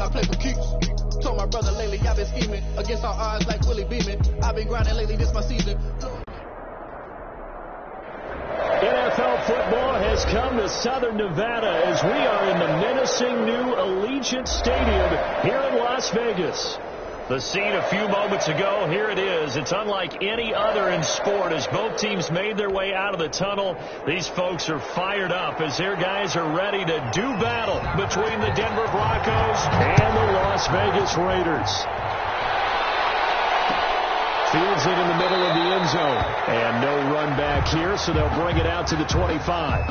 I play for keeps. Told my brother lately, I've been scheming against all odds like Willie Beeman. I've been grinding lately, this my season. NFL football has come to Southern Nevada as we are in the menacing new Allegiant Stadium here in Las Vegas. The scene a few moments ago, here it is. It's unlike any other in sport as both teams made their way out of the tunnel. These folks are fired up as their guys are ready to do battle between the Denver Broncos and the Las Vegas Raiders. Fields it in the middle of the end zone. And no run back here, so they'll bring it out to the 25.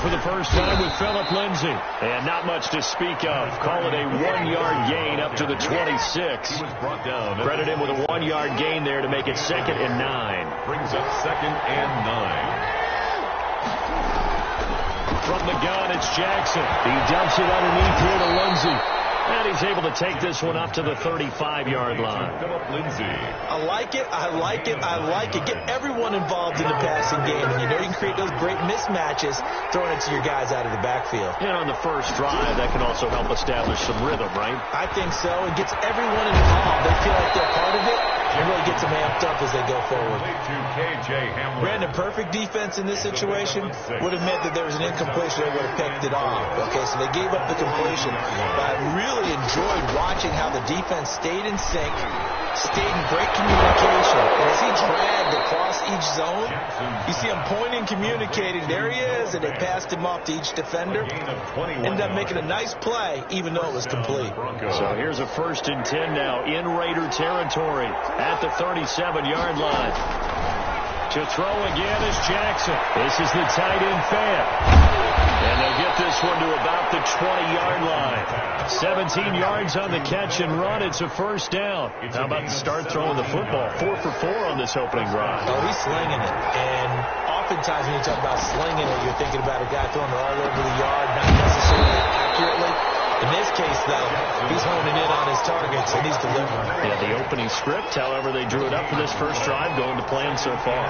For the first time with Phillip Lindsay. And not much to speak of. Call it a 1-yard gain up to the 26. Credit him with a 1-yard gain there to make it 2nd and 9. Brings up 2nd and 9. From the gun, it's Jackson. He dumps it underneath here to Lindsay. And he's able to take this one up to the 35-yard line. Phillip Lindsay. I like it. I like it. I like it. Get everyone involved in the passing game. And you know you can create those great mismatches throwing it to your guys out of the backfield. And on the first drive, that can also help establish some rhythm, right? I think so. It gets everyone involved. They feel like they're part of it. It really gets them amped up as they go forward. Brandon, perfect defense in this situation would have meant that there was an incompletion. They would have picked it off. Okay, so they gave up the completion. But I really enjoyed watching how the defense stayed in sync, stayed in great communication. And as he dragged across each zone, you see him pointing, communicating. There he is, and they passed him off to each defender. Ended up making a nice play, even though it was complete. So here's a 1st and 10 now in Raider territory at the 37-yard line. To throw again is Jackson. This is the tight end fan. And they'll get this one to about the 20-yard line. 17 yards on the catch and run. It's a 1st down. How about start throwing the football? 4 for 4 on this opening drive. Oh, he's slinging it. And oftentimes when you talk about slinging it, you're thinking about a guy throwing it all over the yard, not necessarily accurately. In this case, though, he's honing in on his targets, and he's delivering. Yeah, the opening script, however, they drew it up for this first drive, going to plan so far.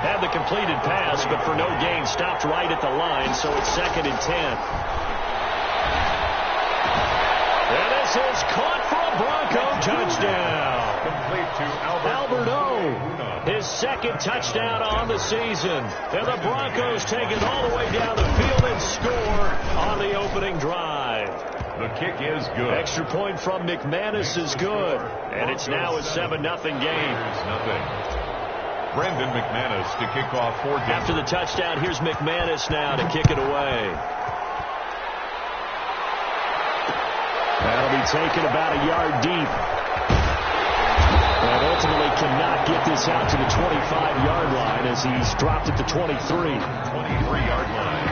Had the completed pass, but for no gain, stopped right at the line, so it's 2nd and 10. And this is caught for a Bronco touchdown. Complete to Albert O. His 2nd touchdown on the season. And the Broncos take it all the way down the field and score on the opening drive. The kick is good. Extra point from McManus is good. And it's now a 7-0 game. Brandon McManus to kick off for Denver. After the touchdown, here's McManus now to kick it away. That'll be taken about a yard deep. And ultimately cannot get this out to the 25-yard line as he's dropped at the 23. 23-yard line.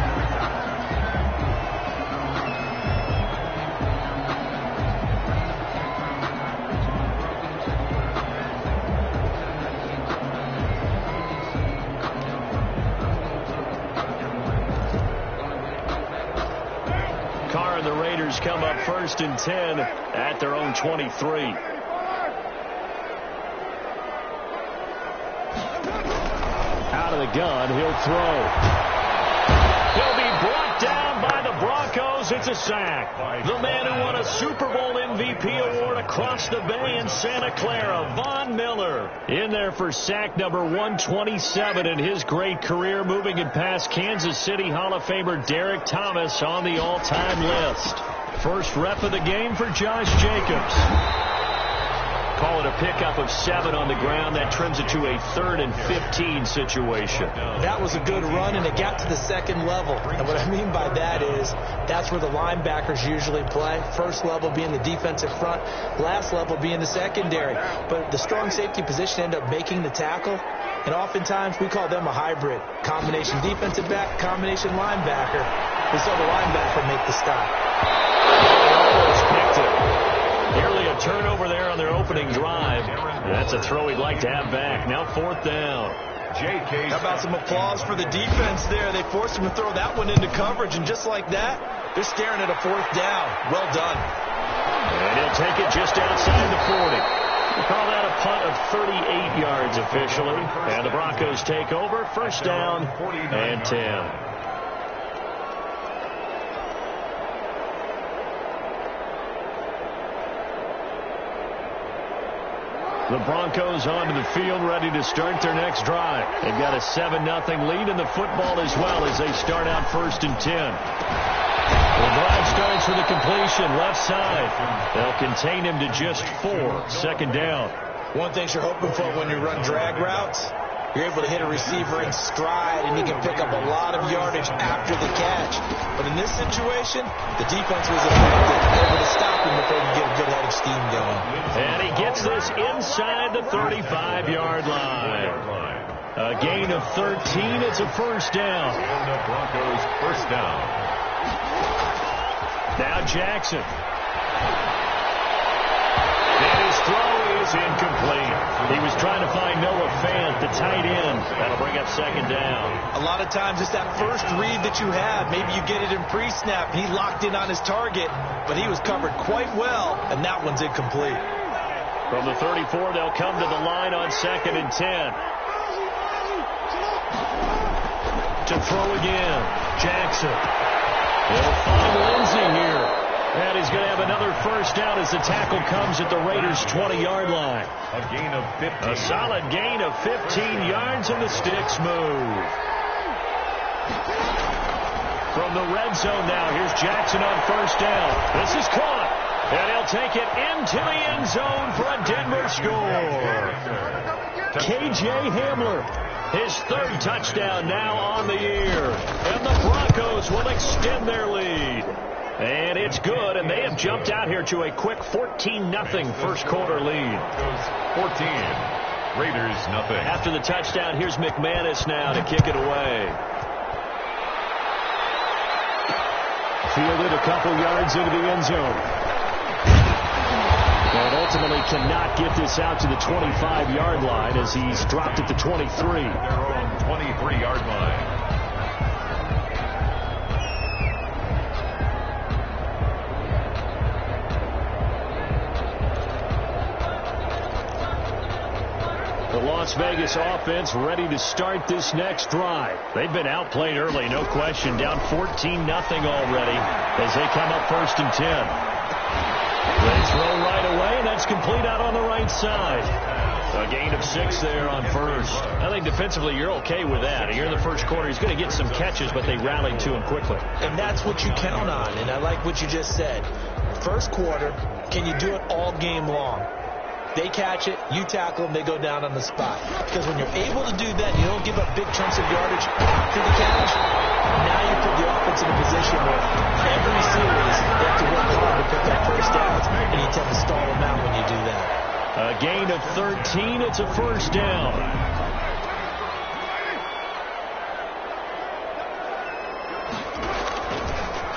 Carr and the Raiders come up 1st and 10 at their own 23. Out of the gun, he'll throw. He'll be brought down by the Broncos. It's a sack. The man who won a Super Bowl MVP award across the bay in Santa Clara, Von Miller, in there for sack number 127 in his great career, moving it past Kansas City Hall of Famer Derek Thomas on the all-time list. First rep of the game for Josh Jacobs. Call it a pickup of 7 on the ground. That trims it to a 3rd and 15 situation. That was a good run, and it got to the 2nd level. And what I mean by that is that's where the linebackers usually play. First level being the defensive front, last level being the secondary. But the strong safety position ended up making the tackle. And oftentimes we call them a hybrid. Combination defensive back, combination linebacker. We saw the linebacker make the stop. Almost picked it. Nearly a turnover there on their opening drive. That's a throw he'd like to have back. Now 4th down. How about some applause for the defense there? They forced him to throw that one into coverage, and just like that, They're staring at a fourth down. Well done. And he'll take it just outside the 40. We call that a punt of 38 yards officially. And the Broncos take over. First down and 10. The Broncos onto the field, ready to start their next drive. They've got a 7-0 lead in the football as well as they start out 1st and 10. The drive starts with a completion left side. They'll contain him to just 4. 2nd down. One thing you're hoping for when you run drag routes, you're able to hit a receiver in stride, and you can pick up a lot of yardage after the catch. But in this situation, the defense was effective, able to stop him before he could get a good head of steam going. And he gets this inside the 35-yard line. A gain of 13. It's a 1st down. The Broncos 1st down. Now Jackson. And his throw is incomplete. He was trying to find Noah Fant, the tight end. That'll bring up 2nd down. A lot of times it's that first read that you have. Maybe you get it in pre-snap, and he locked in on his target, but he was covered quite well, and that one's incomplete. From the 34, they'll come to the line on 2nd and 10. To throw again, Jackson. They'll find Lindsey here. And he's going to have another 1st down as the tackle comes at the Raiders' 20-yard line. A gain of 15. A solid gain of 15 yards, and the sticks move. From the red zone now, here's Jackson on 1st down. This is caught. And he'll take it into the end zone for a Denver score. K.J. Hamler, his 3rd touchdown now on the year. And the Broncos will extend their lead. And it's good, and they have jumped out here to a quick 14-0 first quarter lead. 14. Raiders nothing. After the touchdown, here's McManus now to kick it away. Fielded a couple yards into the end zone. And ultimately cannot get this out to the 25-yard line as he's dropped at the 23. Their own 23-yard line. The Las Vegas offense ready to start this next drive. They've been outplayed early, no question. Down 14-0 already as they come up 1st and 10. They throw right away, and that's complete out on the right side. A gain of 6 there on 1st. I think defensively you're okay with that. Here in the first quarter, he's going to get some catches, but they rallied to him quickly. And that's what you count on, and I like what you just said. First quarter, can you do it all game long? They catch it, you tackle them, they go down on the spot. Because when you're able to do that, you don't give up big chunks of yardage after the catch. Now you put the offense in a position where every series they have to work hard to pick up 1st downs, and you tend to stall them out when you do that. A gain of 13, it's a 1st down.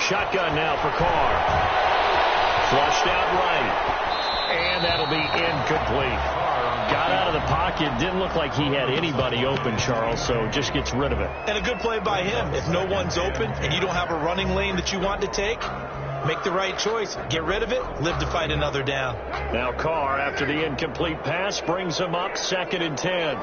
Shotgun now for Carr. Flushed out right. And that'll be incomplete. Got out of the pocket. Didn't look like he had anybody open, Charles, so just gets rid of it. And a good play by him. If no one's open and you don't have a running lane that you want to take, make the right choice. Get rid of it. Live to fight another down. Now Carr, after the incomplete pass, brings him up 2nd and 10.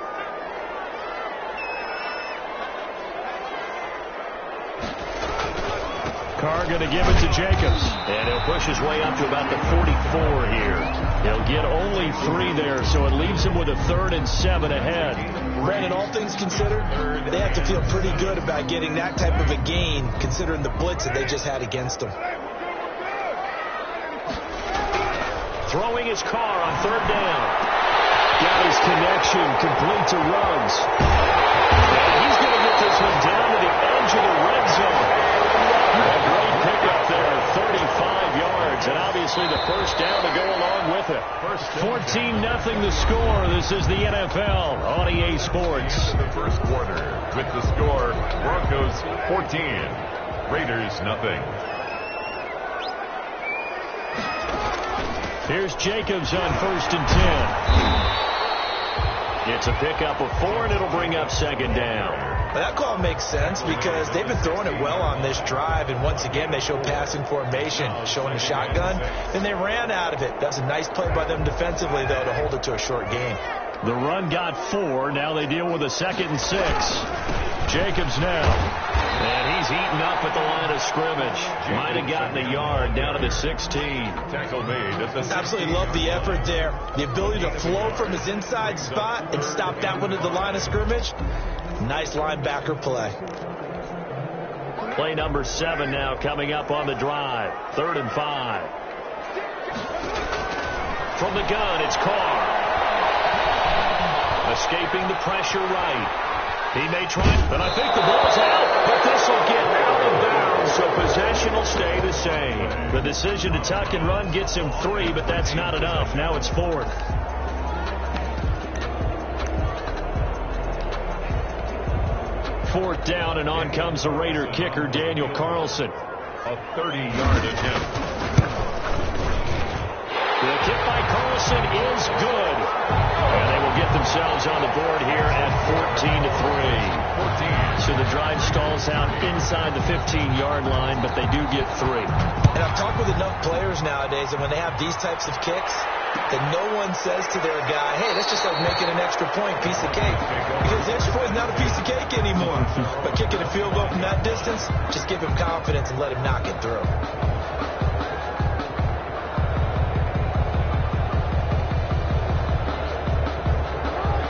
Carr going to give it to Jacobs. And he'll push his way up to about the 44 here. He'll get only 3 there, so it leaves him with a 3rd and 7 ahead. Brandon, all things considered, they have to feel pretty good about getting that type of a gain, considering the blitz that they just had against them. Throwing his Carr on 3rd down. Got his connection complete to Ruggs. And he's going to get this one down to the edge of the red zone. A great pickup there, 35 yards, and obviously the 1st down to go along with it. 14-0 the score. This is the NFL on EA Sports. The first quarter with the score, Broncos 14, Raiders nothing. Here's Jacobs on 1st and 10. It's a pickup of 4, and it'll bring up 2nd down. Well, that call makes sense because they've been throwing it well on this drive, and once again they show passing formation, showing the shotgun, and they ran out of it. That's a nice play by them defensively, though, to hold it to a short gain. The run got 4. Now they deal with a 2nd and 6. Jacobs now. And he's eaten up at the line of scrimmage. Might have gotten a yard down to the 16. Tackle made at the 16. Absolutely love the effort there. The ability to flow from his inside spot and stop that one at the line of scrimmage. Nice linebacker play. Play number 7 now coming up on the drive. 3rd and 5. From the gun, it's Carr. Escaping the pressure right. He may try, but I think the ball's out. But this will get out of bounds, so possession will stay the same. The decision to tuck and run gets him 3, but that's not enough. Now it's 4th. Fourth down, and on comes the Raider kicker, Daniel Carlson. A 30-yard attempt. The kick by Carlson is good. And they will get themselves on the board here at 14-3. So the drive stalls out inside the 15-yard line, but they do get 3. And I've talked with enough players nowadays, and when they have these types of kicks, that no one says to their guy, hey, that's just like making an extra point, piece of cake. Because the extra point is not a piece of cake anymore. But kicking a field goal from that distance, just give him confidence and let him knock it through.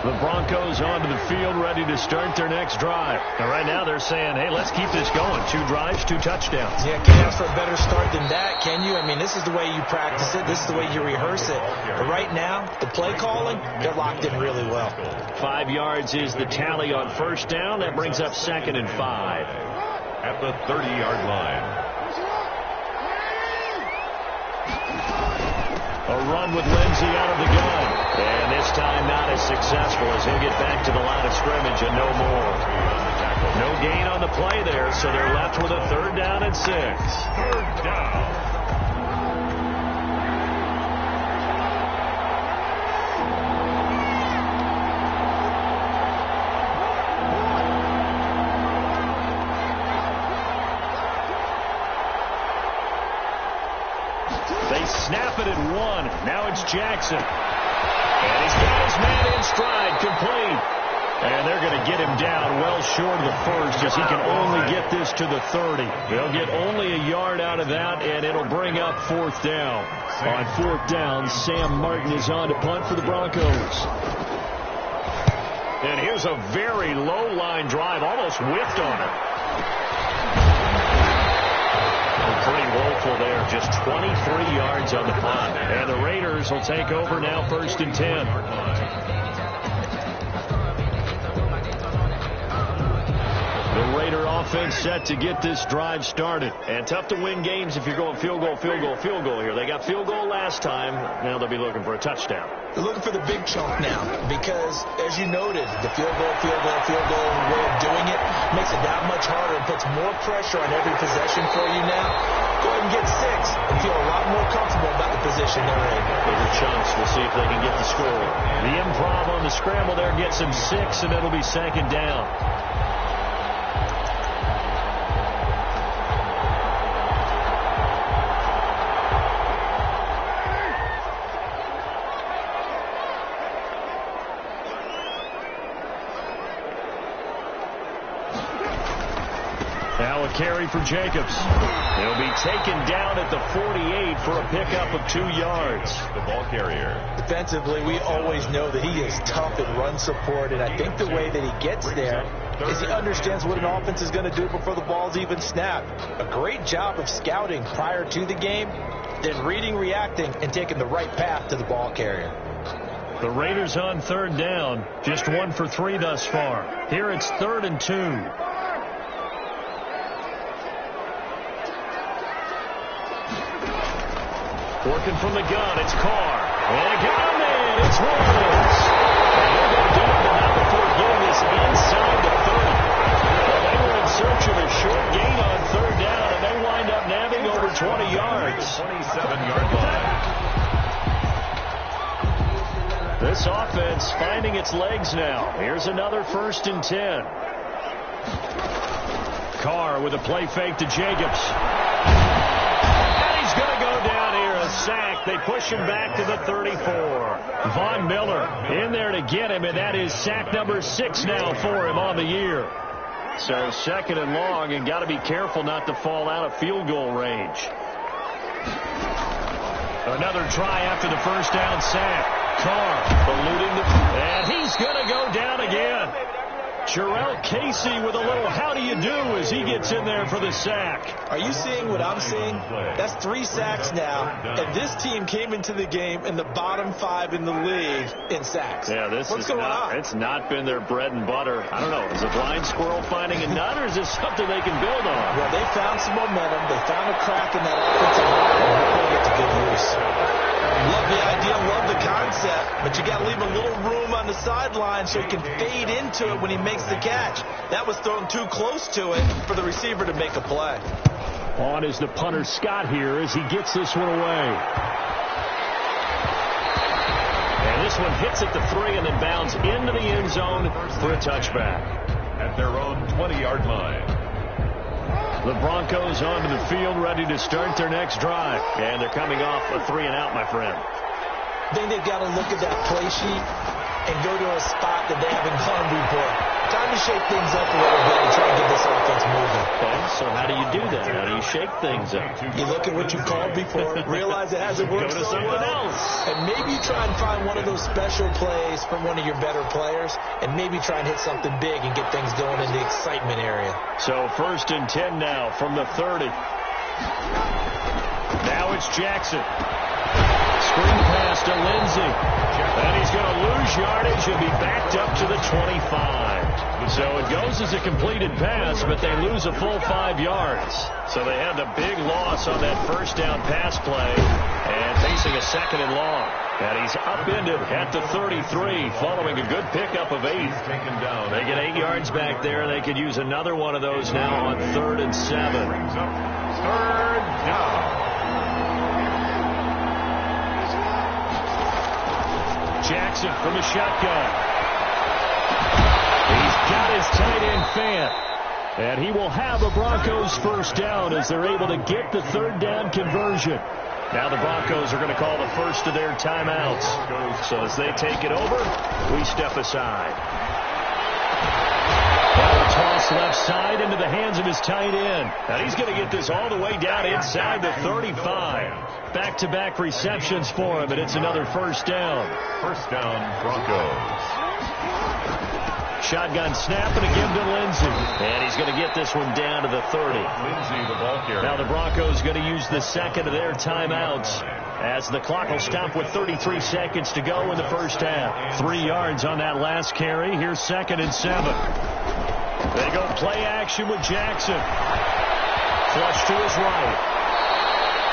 The Broncos onto the field, ready to start their next drive. And right now they're saying, hey, let's keep this going. 2 drives, 2 touchdowns. Yeah, can't ask for a better start than that, can you? I mean, this is the way you practice it. This is the way you rehearse it. But right now, the play calling, they're locked in really well. 5 yards is the tally on first down. That brings up 2nd and 5. At the 30-yard line. A run with Lindsey out of the gun. And this time not as successful as he'll get back to the line of scrimmage and no more. No gain on the play there, so they're left with a 3rd down and 6. 3rd down. Snap it at 1. Now it's Jackson. And he's got his man in stride, complete. And they're going to get him down well short of the first, as he can only get this to the 30. They'll get only a yard out of that, and it'll bring up 4th down. On 4th down, Sam Martin is on to punt for the Broncos. And here's a very low line drive, almost whiffed on it. Pretty woeful there, just 23 yards on the punt. And the Raiders will take over now, 1st and 10. The Raider offense set to get this drive started. And tough to win games if you're going field goal here. They got field goal last time. Now they'll be looking for a touchdown. They're looking for the big chunk now because, as you noted, the field goal way of doing it makes it that much harder and puts more pressure on every possession for you now. Go ahead and get 6 and feel a lot more comfortable about the position they're in. Bigger chunks. We'll see if they can get the score. The improv on the scramble there gets them 6, and it'll be 2nd down. Now a carry for Jacobs. He'll be taken down at the 48 for a pickup of 2 yards. The ball carrier. Defensively, we always know that he is tough in run support, and I think the way that he gets there is he understands what an offense is going to do before the ball's even snapped. A great job of scouting prior to the game, then reading, reacting, and taking the right path to the ball carrier. The Raiders on 3rd down, just 1 for 3 thus far. Here it's 3rd and 2. Working from the gun, it's Carr. And they got him in. It's Williams. And they're going to do it now before getting this inside the 30. They were in search of a short gain on 3rd down, and they wind up nabbing over 20 yards. 27-yard line. This offense finding its legs now. Here's another 1st and 10. Carr with a play fake to Jacobs. And he's going to go down here, a sack. They push him back to the 34. Von Miller in there to get him, and that is sack number 6 now for him on the year. So second and long, and got to be careful not to fall out of field goal range. Another try after the first down sack. Carr eluding and he's going to go down again. Jarrell Casey with a little how do you do as he gets in there for the sack. Are you seeing what I'm seeing? That's 3 sacks now, and this team came into the game in the bottom 5 in the league in sacks. Yeah, what's going on? It's not been their bread and butter. I don't know. Is a blind squirrel finding a nut, or is this something they can build on? Well, they found some momentum. They found a crack in that offensive line, and they're going to get to good use. Love the idea, love the concept, but you got to leave a little room on the sideline so he can fade into it when he makes the catch. That was thrown too close to it for the receiver to make a play. On is the punter Scott here as he gets this one away. And this one hits at the 3 and then bounds into the end zone for a touchback. At their own 20-yard line. The Broncos onto the field, ready to start their next drive. And they're coming off a 3-and-out, my friend. I think they've got to look at that play sheet and go to a spot that they haven't gone before. Time to shake things up a little bit and try and get this offense moving. Okay, so how do you do that? How do you shake things up? You look at what you called before, realize it hasn't worked go to so something well, else. and maybe try and find one of those special plays from one of your better players, and maybe try and hit something big and get things going in the excitement area. So 1st and 10 now from the 30. Now it's Jackson. Screen pass to Lindsey. And he's going to lose yardage and be backed up to the 25. So it goes as a completed pass, but they lose a full 5 yards. So they had a big loss on that first down pass play and facing a 2nd and long. And he's upended at the 33 following a good pickup of 8. They get 8 yards back there, and they could use another one of those now on 3rd and 7. 3rd down. Jackson from the shotgun. He's got his tight end Fant. And he will have a Broncos first down as they're able to get the 3rd down conversion. Now the Broncos are going to call the first of their timeouts. So as they take it over, we step aside. Now a toss left side into the hands of his tight end. And he's going to get this all the way down inside the 35. Back-to-back receptions for him, and it's another first down. First down, Broncos. Shotgun snap and again to Lindsey. And he's going to get this one down to the 30. Lindsey, the ball carrier. Now the Broncos going to use the second of their timeouts as the clock will stop with 33 seconds to go in the first half. 3 yards on that last carry. Here's 2nd and 7. They go play action with Jackson. Flush to his right.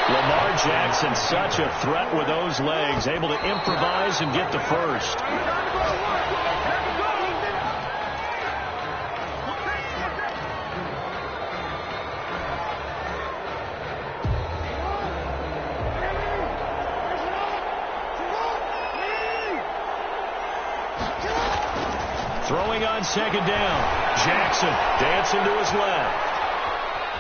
Lamar Jackson, such a threat with those legs, able to improvise and get the first. Throwing on 2nd down. Jackson dancing to his left.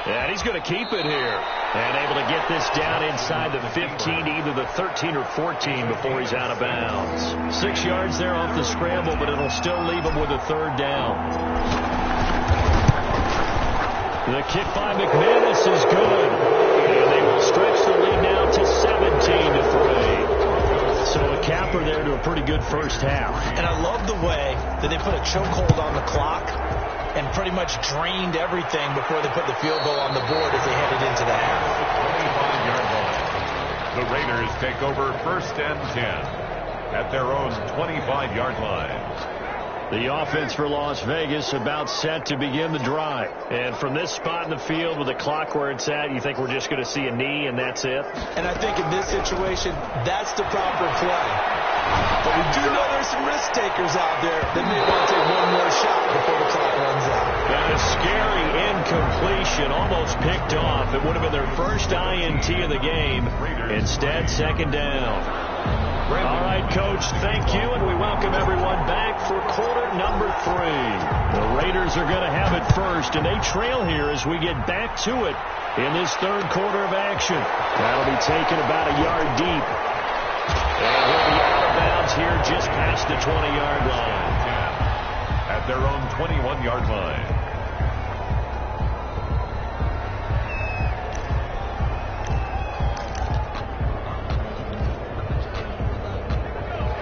And he's going to keep it here. And able to get this down inside the 15 to either the 13 or 14 before he's out of bounds. 6 yards there off the scramble, but it'll still leave him with a 3rd down. The kick by McManus is good. And they will stretch the lead now to 17-3. So a capper there to a pretty good first half. And I love the way that they put a chokehold on the clock and pretty much drained everything before they put the field goal on the board as they headed into the half. 25-yard line. The Raiders take over 1st and 10 at their own 25-yard line. The offense for Las Vegas about set to begin the drive. And from this spot in the field with the clock where it's at, you think we're just going to see a knee and that's it? And I think in this situation, that's the proper play. But we do know there's some risk takers out there that may want to take one more shot before the clock runs out. And a scary incompletion, almost picked off. It would have been their first INT of the game. Instead, 2nd down. All right, Coach, thank you, and we welcome everyone back for quarter number 3. The Raiders are going to have it first, and they trail here as we get back to it in this third quarter of action. That'll be taken about a yard deep. And he'll be out of bounds here just past the 20-yard line. At their own 21-yard line.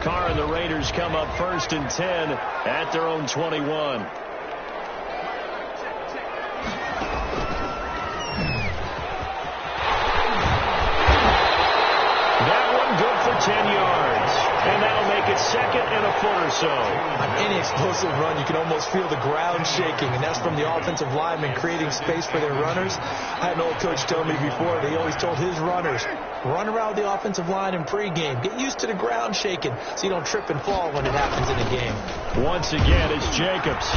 Carr and the Raiders come up first and 10 at their own 21. That one good for 10 yards. And that'll make it second and a foot or so. On any explosive run, you can almost feel the ground shaking, and that's from the offensive linemen creating space for their runners. I had an old coach tell me before, they always told his runners, run around the offensive line in pregame. Get used to the ground shaking so you don't trip and fall when it happens in a game. Once again, it's Jacobs.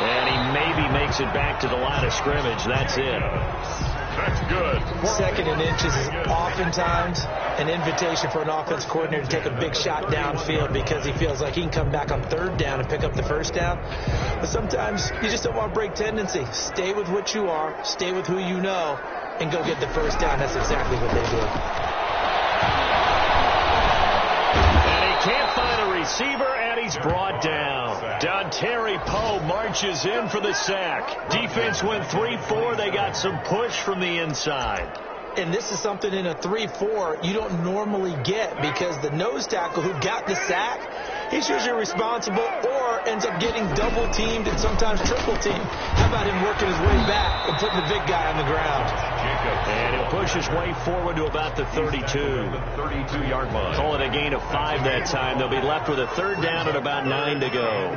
And he maybe makes it back to the line of scrimmage. That's it. That's good. Second and inches is oftentimes an invitation for an offense coordinator to take a big shot downfield because he feels like he can come back on third down and pick up the first down. But sometimes you just don't want to break tendency. Stay with what you are. Stay with who you know. And go get the first down. That's exactly what they did. And he can't find a receiver, and he's brought down. Dontari Poe marches in for the sack. Defense went 3-4. They got some push from the inside. And this is something in a 3-4 you don't normally get because the nose tackle who got the sack, he's usually responsible or ends up getting double teamed and sometimes triple teamed. How about him working his way back and putting the big guy on the ground? And he'll push his way forward to about the 32. 32-yard line. Call it a gain of 5 that time. They'll be left with a third down and about 9 to go.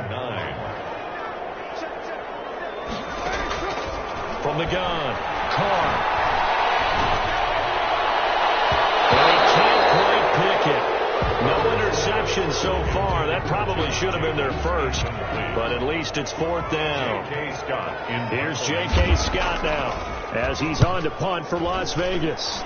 From the gun, Carr. No interception so far. That probably should have been their first, but at least it's fourth down. Here's J.K. Scott now as he's on to punt for Las Vegas.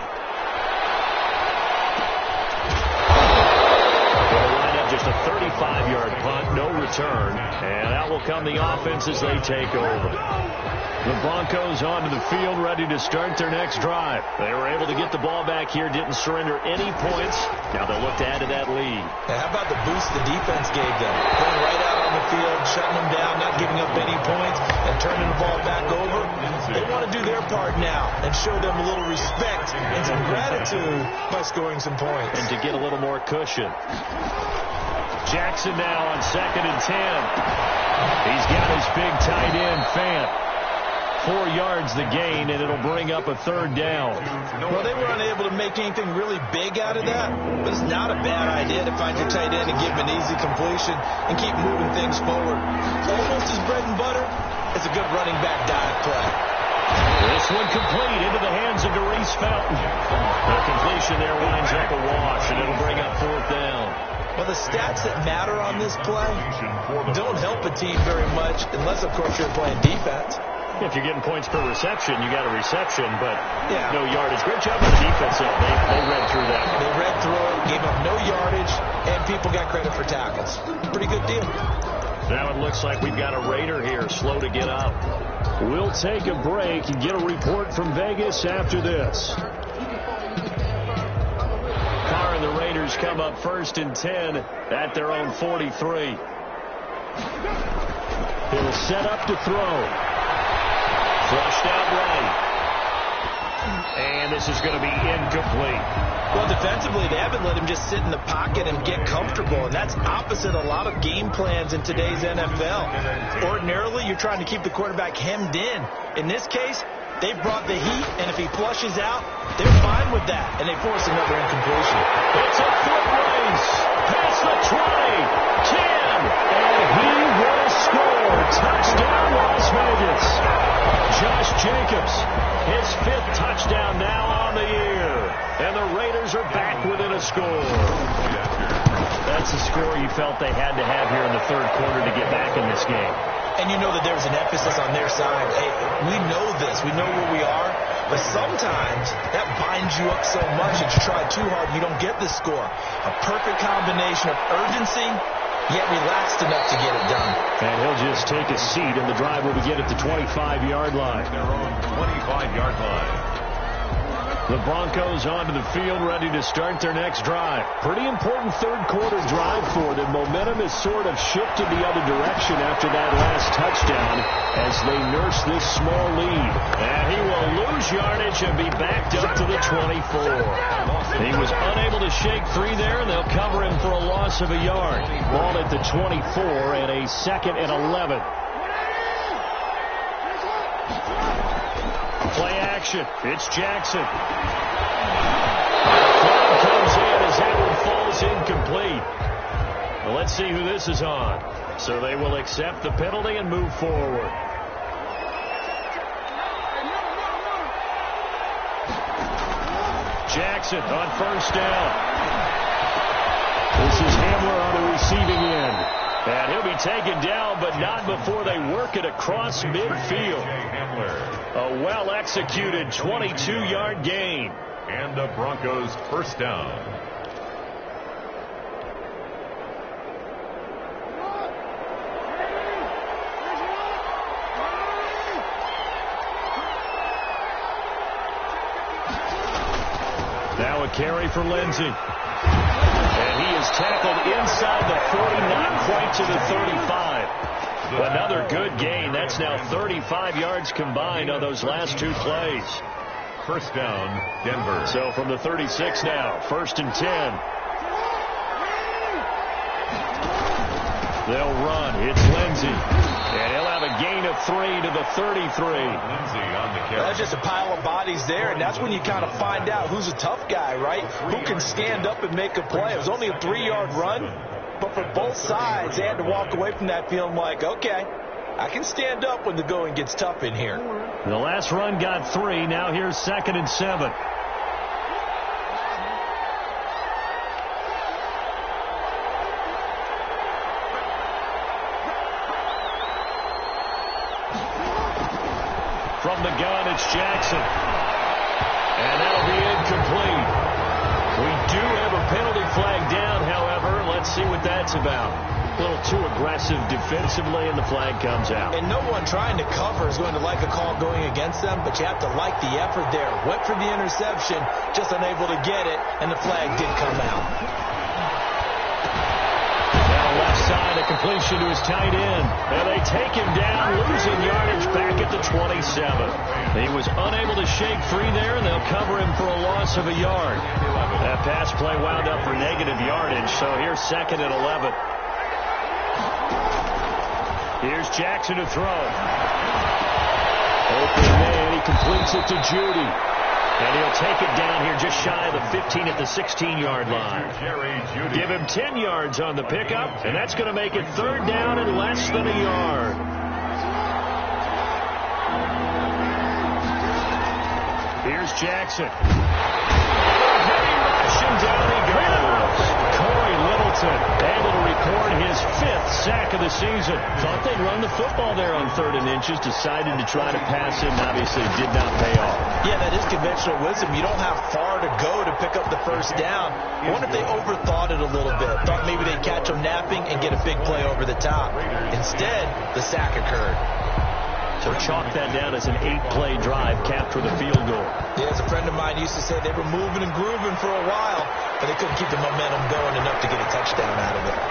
They'll line up just a 35-yard punt, no return, and out will come the offense as they take over. The Broncos onto the field, ready to start their next drive. They were able to get the ball back here, didn't surrender any points. Now they'll look to add to that lead. And how about the boost the defense gave them? Going right out on the field, shutting them down, not giving up any points, and turning the ball back over. They want to do their part now and show them a little respect and some gratitude by scoring some points. And to get a little more cushion. Jackson now on 2nd and 10. He's got his big tight end, Fant. 4 yards the gain, and it'll bring up a third down. Well, they were unable to make anything really big out of that, but it's not a bad idea to find your tight end and give him an easy completion and keep moving things forward. Almost his bread and butter. It's a good running back dive play. This one complete into the hands of Darius Fountain. The completion there winds up a wash, and it'll bring up fourth down. Well, the stats that matter on this play don't help a team very much unless, of course, you're playing defense. If you're getting points per reception, you got a reception, but yeah, no yardage. Great job on the defense, though. They read through that. They read through it, gave up no yardage, and people got credit for tackles. Pretty good deal. Now it looks like we've got a Raider here, slow to get up. We'll take a break and get a report from Vegas after this. Carr and the Raiders come up first and 10 at their own 43. He'll set up to throw. Flushed out right. And this is going to be incomplete. Well, defensively, they haven't let him just sit in the pocket and get comfortable, and that's opposite a lot of game plans in today's NFL. Ordinarily, you're trying to keep the quarterback hemmed in. In this case, they brought the heat, and if he flushes out, they're fine with that, and they force another incompletion. It's a foot race. Past the 20, 10, and he will score. Touchdown, Las Vegas. Josh Jacobs, his 5th touchdown now on the year. And the Raiders are back within a score. That's a score you felt they had to have here in the third quarter to get back in this game. And you know that there's an emphasis on their side. Hey, we know this. We know where we are. But sometimes that binds you up so much that you try too hard and you don't get the score. A perfect combination of urgency, yet relaxed enough to get it done. And he'll just take a seat, and the drive will begin at the 25-yard line. Their own 25-yard line. The Broncos onto the field, ready to start their next drive. Pretty important third-quarter drive for them. Momentum has sort of shifted the other direction after that last touchdown as they nurse this small lead. And he will lose yardage and be backed up to the 24. He was unable to shake free there, and they'll cover him for a loss of a yard. Ball at the 24 and a 2nd and 11. Play action. It's Jackson. Flag comes in as that one falls incomplete. Well, let's see who this is on. So they will accept the penalty and move forward. Jackson on first down. This is Hamler on the receiving end. And he'll be taken down, but not before they work it across midfield. A well-executed 22-yard gain. And the Broncos first down. Now a carry for Lindsey. And he is tackled inside the 40, not quite to the 35. Another good gain. That's now 35 yards combined on those last two plays. First down, Denver. So from the 36 now, 1st and 10. They'll run. It's Lindsey. And he'll have a gain of 3 to the 33. Lindsey on the carry. That's just a pile of bodies there, and that's when you kind of find out who's a tough guy, right? Who can stand up and make a play. It was only a 3-yard run, but for both sides, they had to walk away from that feeling like, okay, I can stand up when the going gets tough in here. The last run got 3. Now here's 2nd and 7. From the gun, it's Jackson. And that'll be incomplete. We do have a penalty flag down, however. Let's see what that's about. A little too aggressive defensively, and the flag comes out. And no one trying to cover is going to like a call going against them, but you have to like the effort there. Went for the interception, just unable to get it, and the flag did come out. Side, a completion to his tight end. And they take him down, losing yardage back at the 27. He was unable to shake free there, and they'll cover him for a loss of a yard. That pass play wound up for negative yardage, so here's 2nd and 11. Here's Jackson to throw. Open man, he completes it to Judy. And he'll take it down here just shy of the 15 at the 16-yard line. Give him 10 yards on the pickup, and that's going to make it 3rd down and less than a yard. Here's Jackson. Heavy rush, and down he goes. Corey Littleton able to record his 5th sack of the season. Thought they'd run the football there on 3rd and inches. Decided to try to pass it, and obviously did not pay off. Yeah, that is conventional wisdom. You don't have far to go to pick up the first down. I wonder if they overthought it a little bit. Thought maybe they'd catch them napping and get a big play over the top. Instead, the sack occurred. So chalk that down as an 8-play drive capped with a field goal. Yeah, as a friend of mine used to say, they were moving and grooving for a while, but they couldn't keep the momentum going enough to get a touchdown out of it.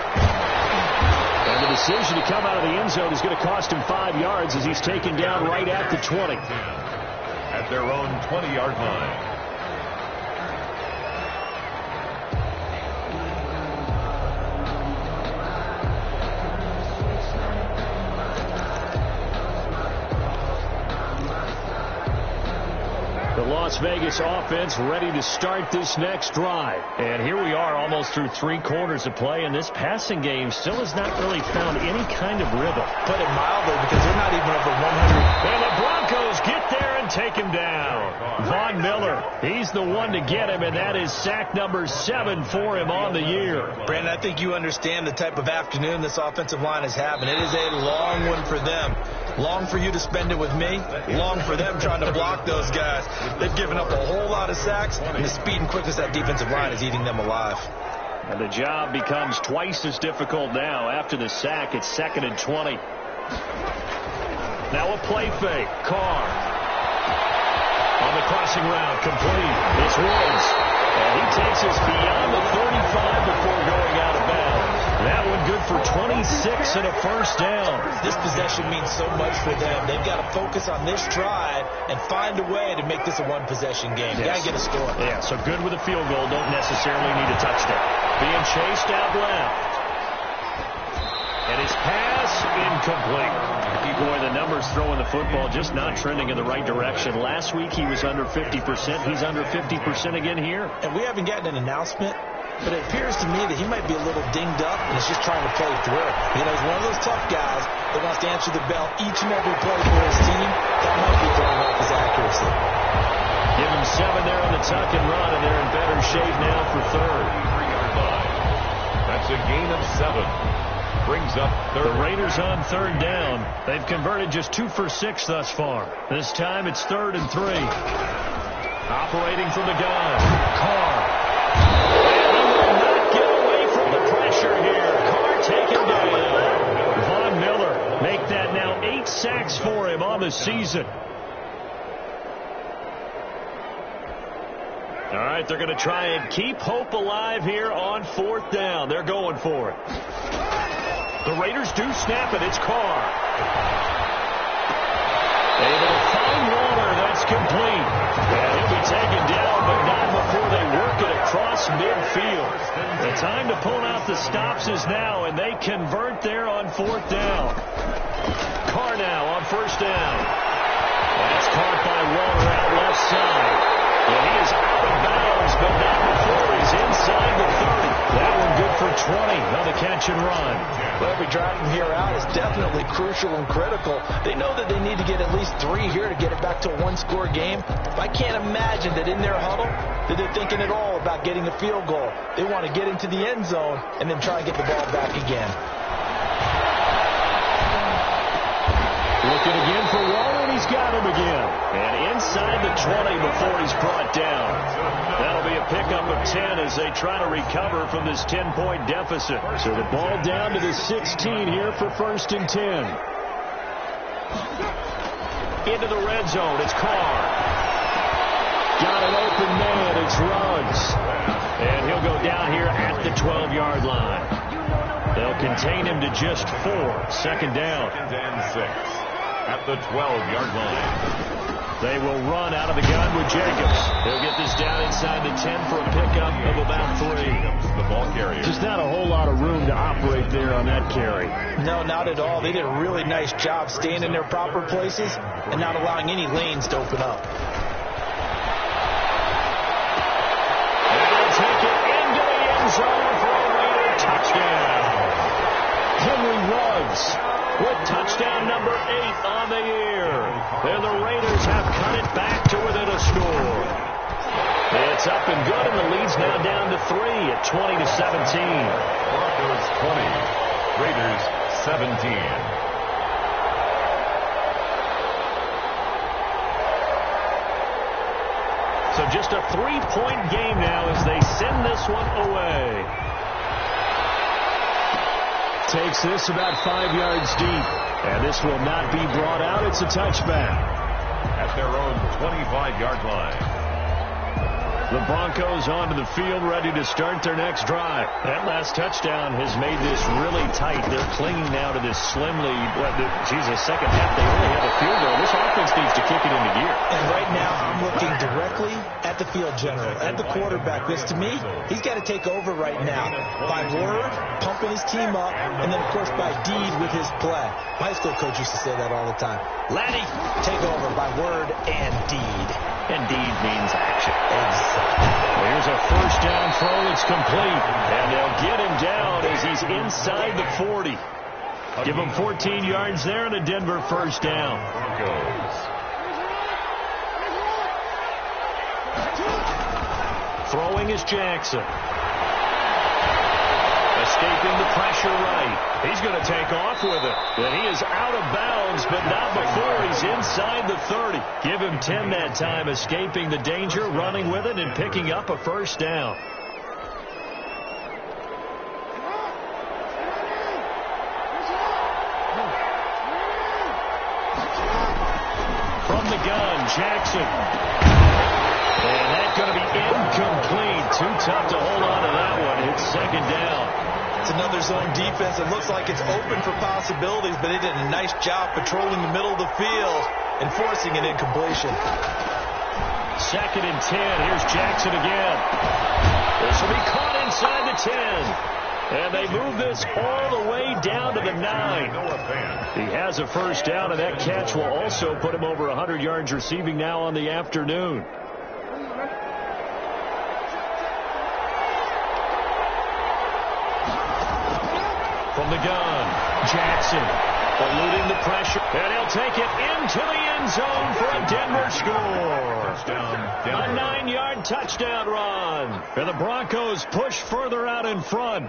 And the decision to come out of the end zone is going to cost him 5 yards as he's taken down right at the 20. At their own 20-yard line. The Las Vegas offense ready to start this next drive. And here we are almost through 3 quarters of play, and this passing game still has not really found any kind of rhythm. Put it mildly, because they're not even over 100. And the Broncos get there and take him down. Von Miller, he's the one to get him, and that is sack number 7 for him on the year. Brandon, I think you understand the type of afternoon this offensive line is having. It is a long one for them. Long for you to spend it with me. Long for them trying to block those guys. They've given up a whole lot of sacks, and the speed and quickness of that defensive line is eating them alive. And the job becomes twice as difficult now. After the sack, it's 2nd and 20. Now a play fake. Carr. On the crossing route, complete. It's Woods. And he takes us beyond the 35 before going out of bounds. That one good for 26 and a first down. This possession means so much for them. They've got to focus on this drive and find a way to make this a one-possession game. Yes. Got to get a score. Yeah, so good with a field goal. Don't necessarily need a touchdown. Being chased out left. And his pass incomplete. Boy, the numbers throwing the football just not trending in the right direction. Last week he was under 50%. He's under 50% again here. And we haven't gotten an announcement, but it appears to me that he might be a little dinged up and is just trying to play through. You know, he's one of those tough guys that wants to answer the bell each and every play for his team. That might be throwing off his accuracy. Give him 7 there on the tuck and run, and they're in better shape now for 3rd. That's a gain of 7. Brings up 3rd. The Raiders on 3rd down. They've converted just 2 for 6 thus far. This time it's 3rd and 3. Operating from the gun. Carr. And he will not get away from the pressure here. Carr taken down. Von Miller make that now 8 sacks for him on the season. All right, they're going to try and keep hope alive here on 4th down. They're going for it. The Raiders do snap it. It's Carr. Able to find Warner. That's complete. And he'll be taken down, but not before they work it across midfield. The time to pull out the stops is now, and they convert there on 4th down. Carr now on 1st down. That's caught by Warner out left side. And he is out of bounds, but not before he's inside the 30. That one good for 20 on the catch and run. Well, every drive from here out is definitely crucial and critical. They know that they need to get at least 3 here to get it back to a 1-score game. I can't imagine that in their huddle that they're thinking at all about getting a field goal. They want to get into the end zone and then try and get the ball back again. Looking again for Waller, and he's got him again. And inside the 20 before he's brought down. That'll be a pickup of 10 as they try to recover from this 10-point deficit. So the ball down to the 16 here for 1st and 10. Into the red zone, it's Carr. Got an open man, it's Ruggs. And he'll go down here at the 12-yard line. They'll contain him to just 4. 2nd down. 2nd and 6. At the 12-yard line. They will run out of the gun with Jacobs. They'll get this down inside the 10 for a pickup of about 3. The ball carrier. Just not a whole lot of room to operate there on that carry. No, not at all. They did a really nice job staying in their proper places and not allowing any lanes to open up. And they'll take it into the end zone for a Raider touchdown. Henry Ruggs with touchdown number 8 on the year. And the Raiders have cut it back to within a score. It's up and good, and the lead's now down to 3 at 20-17. Broncos 20, Raiders 17. So just a 3-point game now as they send this one away. Takes this about 5 yards deep. And this will not be brought out. It's a touchback. At their own 25-yard line. The Broncos onto the field, ready to start their next drive. That last touchdown has made this really tight. They're clinging now to this slim lead. The second half, they only have a field goal. This offense needs to kick it into gear. And right now, I'm looking directly at the field general, at the quarterback. Because to me, he's got to take over right now. By word, pumping his team up, and then, of course, by deed with his play. My high school coach used to say that all the time. Laddie, take over by word and deed. And deed means action. Exactly. Here's a first down throw. It's complete. And they'll get him down as he's inside the 40. Give him 14 yards there and a Denver first down. Throwing is Jackson. escaping the pressure right. He's going to take off with it. And he is out of bounds, but not before he's inside the 30. Give him 10 that time, escaping the danger, running with it, and picking up a first down. From the gun, Jackson. And that's going to be incomplete. Too tough to hold on to that one. It's second down. It's another zone defense. It looks like it's open for possibilities, but they did a nice job patrolling the middle of the field and forcing an incompletion. Second and 10. Here's Jackson again. This will be caught inside the 10. And they move this all the way down to the 9. He has a first down, and that catch will also put him over 100 yards receiving now on the afternoon. From the gun, Jackson eluding the pressure, and he'll take it into the end zone for a Denver score. A 9-yard touchdown run. And the Broncos push further out in front.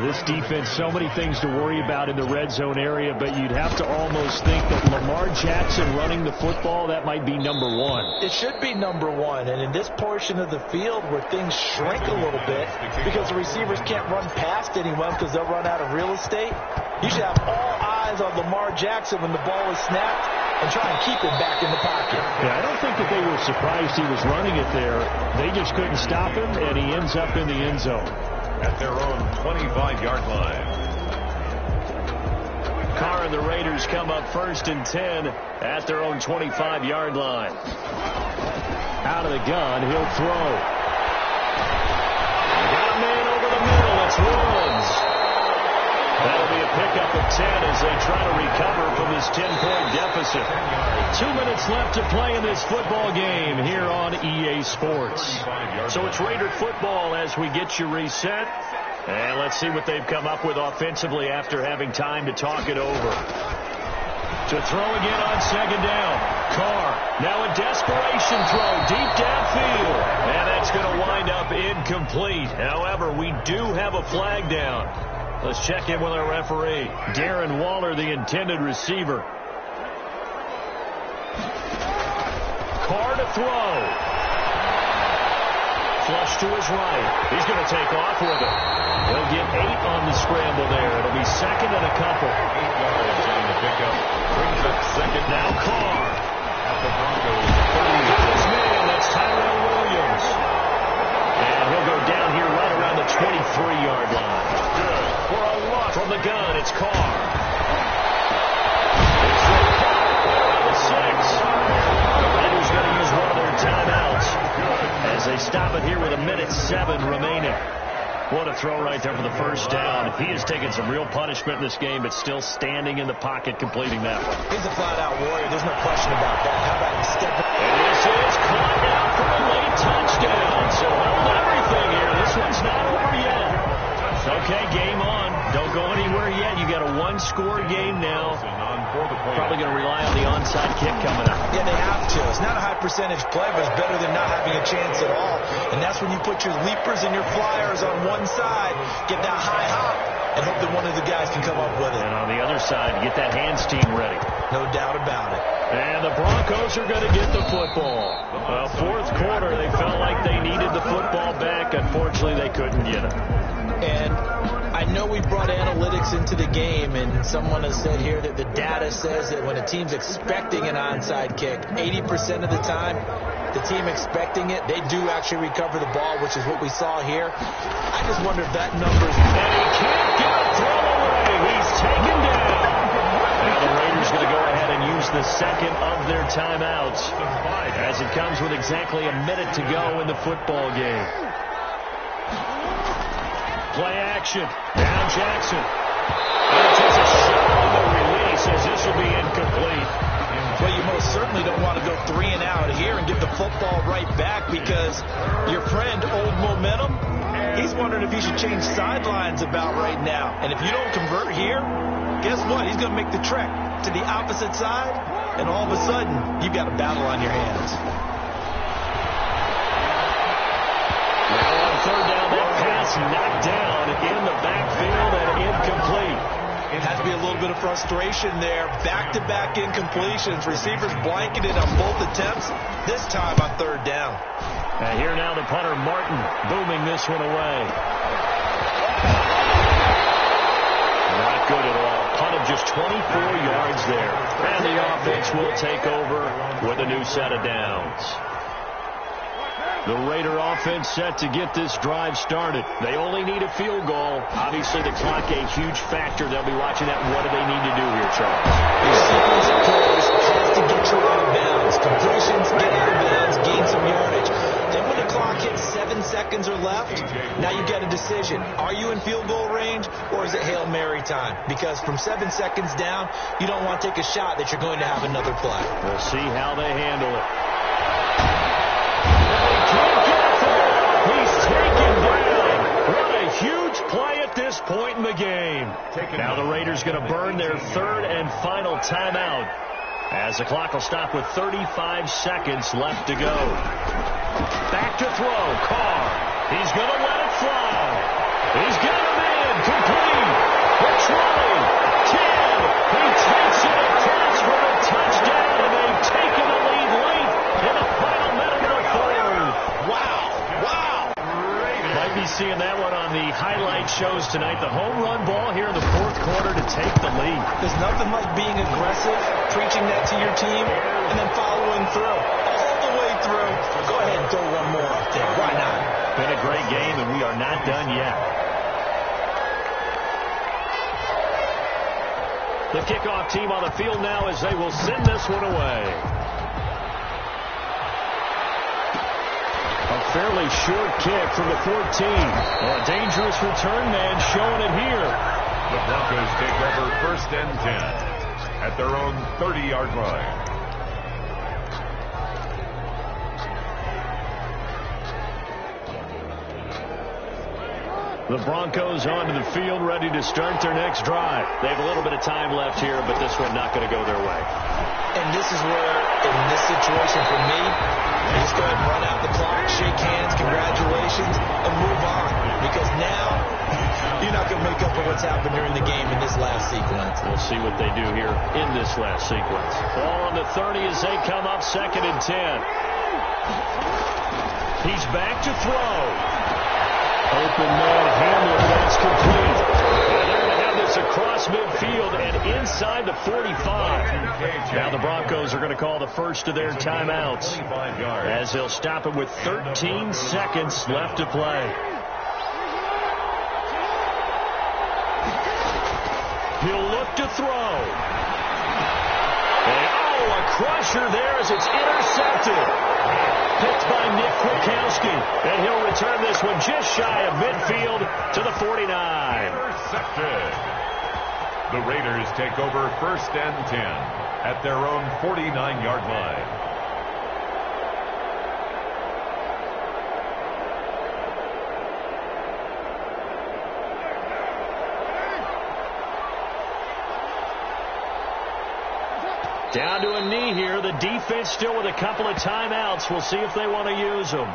This defense, so many things to worry about in the red zone area, but you'd have to almost think that Lamar Jackson running the football, that might be number one. It should be number one, and in this portion of the field where things shrink a little bit because the receivers can't run past anyone because they'll run out of real estate, you should have all eyes on Lamar Jackson when the ball is snapped and try and keep him back in the pocket. Yeah, I don't think that they were surprised he was running it there. They just couldn't stop him, and he ends up in the end zone. At their own 25-yard line. Carr and the Raiders come up first and 10 at their own 25-yard line. Out of the gun, he'll throw. Got a man over the middle. It's Woods. That'll be a pickup of 10 as they try to recover from this 10-point deficit. 2 minutes left to play in this football game here on EA Sports. So it's Raider football as we get you reset. And let's see what they've come up with offensively after having time to talk it over. To throw again on second down. Carr, now a desperation throw deep downfield. And that's going to wind up incomplete. However, we do have a flag down. Let's check in with our referee. Darren Waller, the intended receiver. Carr to throw. Flush to his right. He's going to take off with it. He'll get 8 on the scramble there. It'll be second and a couple. 8 yards on the pickup. Brings up second. Now Carr. At the Broncos. His man, that's Tyrell Williams. And he'll go down here right around the 23-yard line. Good. For a look from the gun, it's Carr. It's 6. The Raiders going to use one of their timeouts as they stop it here with 1:07 remaining. What a throw right there for the first down. He has taken some real punishment in this game, but still standing in the pocket completing that one. He's a flat-out warrior. There's no question about that. How about him stepping? And this is caught out for a late touchdown. So hold everything here. This one's not over yet. Okay, game on. Don't go anywhere yet. You got a one-score game now. Probably going to rely on the onside kick coming up. Yeah, they have to. It's not a high-percentage play, but it's better than not having a chance at all. And that's when you put your leapers and your flyers on one side, get that high hop, and hope that one of the guys can come up with it. And on the other side, get that hands team ready. No doubt about it. And the Broncos are going to get the football. Fourth quarter, they felt like they needed the football back. Unfortunately, they couldn't get it. And I know we brought analytics into the game, and someone has said here that the data says that when a team's expecting an onside kick, 80% of the time, the team expecting it, they do actually recover the ball, which is what we saw here. I just wonder if that number's... And he can't get a throw away. He's taken down. Now the Raiders going to go ahead and use the second of their timeouts as it comes with exactly a minute to go in the football game. Play action. Down Jackson. And it takes a shot on the release as this will be incomplete. Well, you most certainly don't want to go 3 and out here and get the football right back because your friend, Old Momentum, he's wondering if he should change sidelines about right now. And if you don't convert here, guess what? He's going to make the trek to the opposite side, and all of a sudden, you've got a battle on your hands. Now on third down, that pass knocked down in the backfield. Had to be a little bit of frustration there. Back-to-back incompletions. Receivers blanketed on both attempts, this time on third down. And here now the punter, Martin, booming this one away. Not good at all. Punt of just 24 yards there. And the offense will take over with a new set of downs. The Raider offense set to get this drive started. They only need a field goal. Obviously, the clock a huge factor. They'll be watching that. What do they need to do here, Charles? Your sequence of plays has to get you out of bounds. Completions, get out of bounds, gain some yardage. Then when the clock hits 7 seconds or left, now you get a decision. Are you in field goal range, or is it Hail Mary time? Because from 7 seconds down, you don't want to take a shot that you're going to have another play. We'll see how they handle it. He's taken down. What a huge play at this point in the game. Now the Raiders going to burn their third and final timeout as the clock will stop with 35 seconds left to go. Back to throw. Carr. He's going to let it fly. He's got him in. Complete. The 20. 10. He takes it across for a touchdown, and they've taken the lead late in the final minute of the fourth. Wow. Might be seeing that one on the highlight shows tonight. The home run ball here in the fourth quarter to take the lead. There's nothing like being aggressive, preaching that to your team, and then following through. All the way through. Go ahead and throw one more up there. Why not? Been a great game, and we are not done yet. The kickoff team on the field now as they will send this one away. A fairly short kick from the 14. A dangerous return man showing it here. The Broncos take over first and 10 at their own 30-yard line. The Broncos onto the field, ready to start their next drive. They have a little bit of time left here, but this one not going to go their way. And this is where, in this situation for me, you just go ahead and run out the clock, shake hands, congratulations, and move on. Because now, you're not going to make up for what's happened during the game in this last sequence. We'll see what they do here in this last sequence. Ball on the 30 as they come up, 2nd and 10. He's back to throw. Open man Hamler, that's complete. And they're going to have this across midfield and inside the 45. Now the Broncos are going to call the first of their timeouts as they'll stop it with 13 seconds left to play. He'll look to throw. And a crusher there as it's intercepted. Picked by Nick Kwiatkowski, and he'll return this one just shy of midfield to the 49. Intercepted. The Raiders take over first and 10 at their own 49-yard line. Down to a knee here. The defense still with a couple of timeouts. We'll see if they want to use them.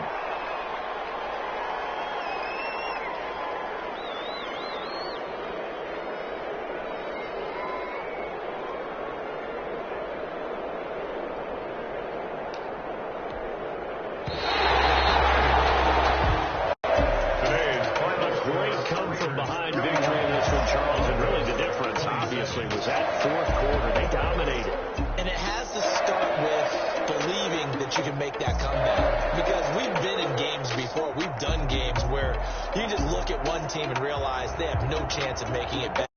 Great come from behind victory in this one, Charles. And really the difference, obviously, was that fourth quarter. They dominated. And it has to start with believing that you can make that comeback. Because we've been in games before. We've done games where you just look at one team and realize they have no chance of making it back.